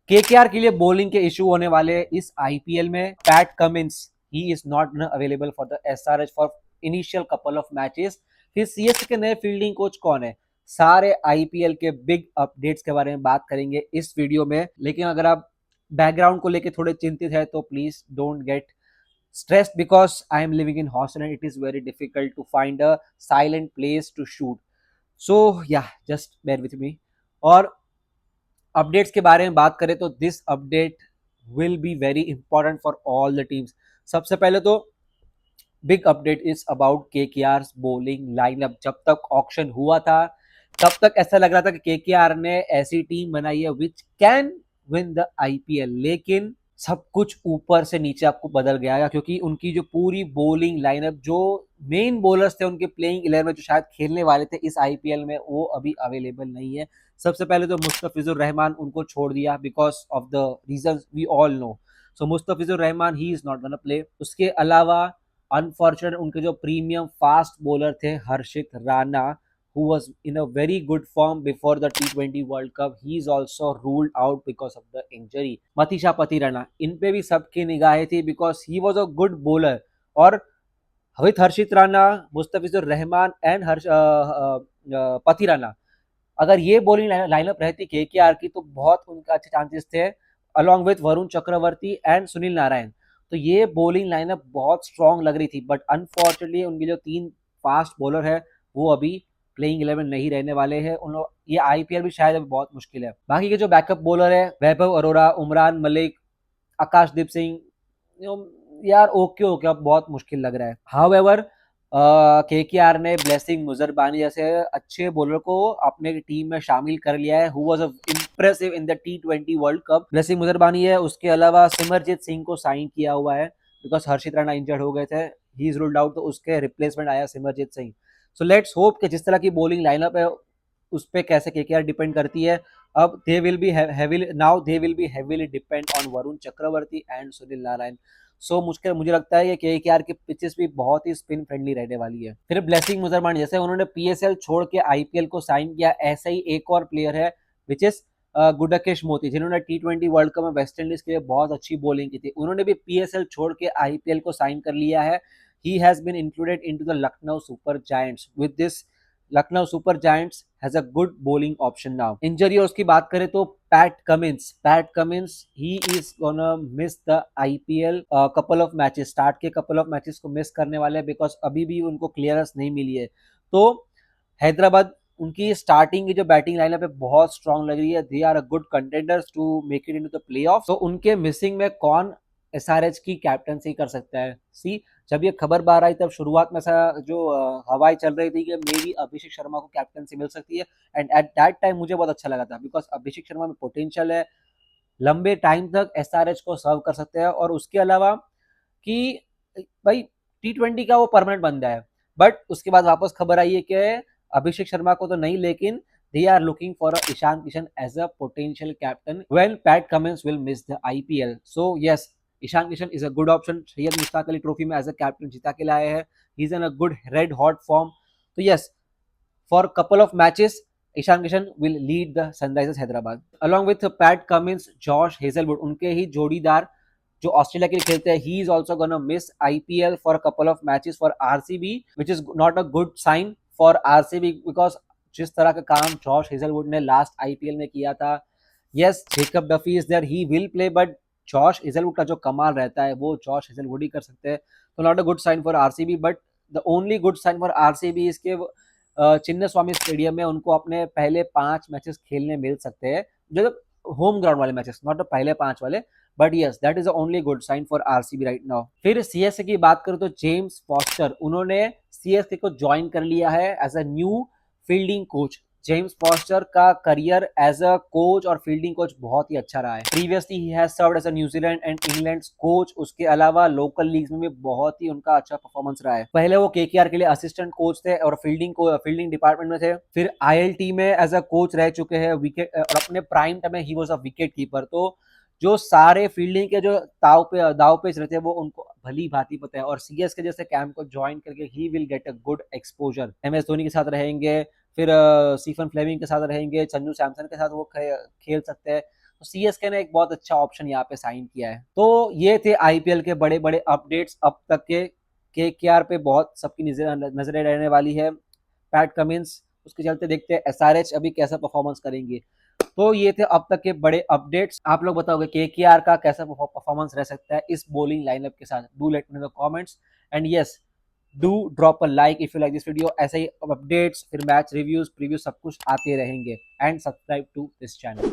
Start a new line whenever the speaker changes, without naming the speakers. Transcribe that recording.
KKR के लिए bowling के इशू होने वाले इस आईपीएल में। PAT Cummins he is not available for the SRH for initial couple of matches. फिर सीएसके के नए फील्डिंग कोच कौन है, सारे आईपीएल के बिग अपडेट्स के बारे में बात करेंगे इस वीडियो में। लेकिन अगर आप बैकग्राउंड को लेके थोड़े चिंतित है तो please don't get stressed because I am living in hostel and it is very difficult to find a silent place to shoot. So yeah, just bear with me. और अपडेट्स के बारे में बात करें तो this update will be very important for all the teams. सबसे पहले तो big update is about KKR bowling lineup. जब तक ऑक्शन हुआ था तब तक ऐसा लग रहा था कि केकेआर ने ऐसी टीम बनाई है which can win the IPL, लेकिन सब कुछ ऊपर से नीचे आपको बदल गया क्योंकि उनकी जो पूरी बॉलिंग लाइनअप, जो मेन बॉलर्स थे उनके प्लेइंग 11 में जो शायद खेलने वाले थे इस आईपीएल में, वो अभी अवेलेबल नहीं है। सबसे पहले तो मुस्तफिजुर रहमान उनको छोड़ दिया because of the reasons we all know. So Mustafizur Rahman he is not gonna play. उसके अलावा अनफॉर्चुनेट उनके जो प्रीमियम फास्ट बॉलर थे हर्षित Rana, who was in a very good form before the T20 World Cup, he is also ruled out because of the injury. Matheesha Pathirana, इन पे भी सबकी निगाहें थी because he was a good bowler। और with Harshit Rana, Mustafizur Rahman and Pathirana, अगर ये bowling lineup रहती KKR की तो बहुत उनका अच्छे चांसेस थे along with Varun Chakravarthy and Sunil Narine. तो ये बॉलिंग लाइनअप बहुत स्ट्रांग लग रही थी, बट अनफॉर्चुनेटली उनके जो तीन फास्ट बॉलर है वो अभी प्लेइंग 11 नहीं रहने वाले हैं। उन लोग ये आईपीएल भी शायद अभी बहुत मुश्किल है। बाकी के जो बैकअप बॉलर है वैभव अरोरा, उमरान मलिक, आकाशदीप सिंह, यार ओके ओके अब बहुत मुश्किल लग रहा है। हाउएवर केकेआर ने ब्लेसिंग मुजरबानी जैसे अच्छे बॉलर को अपने टीम में शामिल कर लिया है, who was impressive in the T20 world cup. Blessing Muzarabani है, उसके अलावा सिमरजीत सिंह को साइन किया हुआ है बिकॉज हर्षित राणा इंजर्ड हो गए थे, ही इज रूल्ड आउट, तो उसके रिप्लेसमेंट आया Simarjeet Singh. So let's hope कि जिस तरह की बॉलिंग लाइनअप है उस पर कैसे केकेआर डिपेंड करती है। अब they will be heavily now they will be heavily depend on Varun Chakravarthy and Sunil Narine. So मुझे लगता है कि केकेआर की पिचेस भी बहुत ही स्पिन फ्रेंडली रहने वाली है। फिर ब्लेसिंग मुजरमान, जैसे उन्होंने पीएसएल छोड़ के आईपीएल को साइन किया, ऐसे ही एक और प्लेयर है विच इज गुडकेश मोती, जिन्होंने T20 वर्ल्ड कप में वेस्ट इंडीज के लिए बहुत अच्छी बॉलिंग की थी, उन्होंने भी पीएसएल छोड़ के आईपीएल को साइन कर लिया है। He has been included into the Lucknow Super Giants. With this, Lucknow Super Giants has a good bowling option now. Injury उसकी बात करें तो Pat Cummins, he is gonna miss the IPL couple of matches. Start के couple of matches को miss करने वाले हैं because अभी भी उनको क्लियरेंस नहीं मिली है। तो हैदराबाद उनकी स्टार्टिंग की जो बैटिंग लाइनअप है बहुत स्ट्रांग लग रही है, they are a good contenders to make it into the playoff. तो उनके मिसिंग में कौन एसआरएच की कैप्टनसी कर सकता है? सी, जब ये खबर बाहर आई तब शुरुआत में ऐसा जो हवाएं चल रही थी कि मे भी अभिषेक शर्मा को कैप्टनसी मिल सकती है, एंड एट दैट टाइम मुझे बहुत अच्छा लगा था बिकॉज अभिषेक शर्मा में पोटेंशियल है, लंबे टाइम तक एसआरएच को सर्व कर सकते हैं। और उसके अलावा कि भाई T20 का वो परमानेंट बंदा है, बट उसके बाद वापस खबर आई है कि अभिषेक शर्मा को तो नहीं, लेकिन they are looking for a Ishan Kishan as a potential captain when Pat Cummins will miss the IPL. So yes, Ishan Kishan is a good option. Syed Mushtaq Ali trophy में एज अ कैप्टन जिता के लाए हैं, he is in a good red hot form. तो yes, for couple of matches Ishan Kishan will lead the Sunrisers Hyderabad along with Pat Cummins, Josh Hazlewood, उनके ही जोड़ीदार जो ऑस्ट्रेलिया के लिए खेलते हैं, he is also gonna miss IPL for couple of matches for RCB, which is not a good sign for RCB because जिस तरह का काम जॉश हेजलवुड ने लास्ट आईपीएल में किया था, yes Jacob Duffy is there, he will play, but Josh Hazlewood का जो कमाल रहता है वो जॉश हेजलवुड ही कर सकते हैं। तो not a good sign for RCB, but the only good sign for RCB इसके चिन्ना स्वामी स्टेडियम में उनको अपने पहले 5 मैचेस खेलने मिल सकते हैं, जो होम ग्राउंड वाले मैचेस, नॉट पहले 5 वाले, but yes that is the only good sign for RCB right now. फिर सीएसके की बात करूं तो जेम्स फॉस्टर, उन्होंने सीएसके को ज्वाइन कर लिया है as a new fielding coach. James Foster का करियर एज अ कोच और फील्डिंग कोच बहुत ही अच्छा रहा है। Previously he has served as a New Zealand and England coach, उसके अलावा लोकल लीग्स में भी बहुत ही उनका अच्छा परफॉर्मेंस रहा है। पहले वो केकेआर के लिए असिस्टेंट कोच थे और फील्डिंग डिपार्टमेंट में थे, फिर आईएलटी में एज अ कोच रह चुके हैं विकेट, और अपने प्राइम टाइम में he was a wicket keeper. तो जो सारे फील्डिंग के जो दाव पेच रहते हैं वो उनको भली भांति पता है, और सीएस के जैसे कैंप को ज्वाइन करके he will get a good exposure. MS Dhoni के साथ रहेंगे, फिर स्टीफन फ्लेमिंग के साथ रहेंगे, संजू सैमसन के साथ वो खेल सकते हैं। तो सीएसके ने एक बहुत अच्छा ऑप्शन यहाँ पे साइन किया है। तो ये थे आईपीएल के बड़े बड़े अपडेट्स अब तक के पे बहुत सबकी नजरें रहने वाली है। पैट कमिंस, उसके चलते देखते हैं एसआरएच अभी कैसा परफॉर्मेंस करेंगे। तो ये थे अब तक के बड़े अपडेट्स। आप लोग बताओगे केकेआर का कैसा परफॉर्मेंस रह सकता है इस बॉलिंग लाइनअप के साथ। Do let me know the comments and yes, do drop a like if you like this video. ऐसे ही अपडेट्स, फिर मैच रिव्यूज, प्रीव्यू सब कुछ आते रहेंगे। And subscribe to this channel.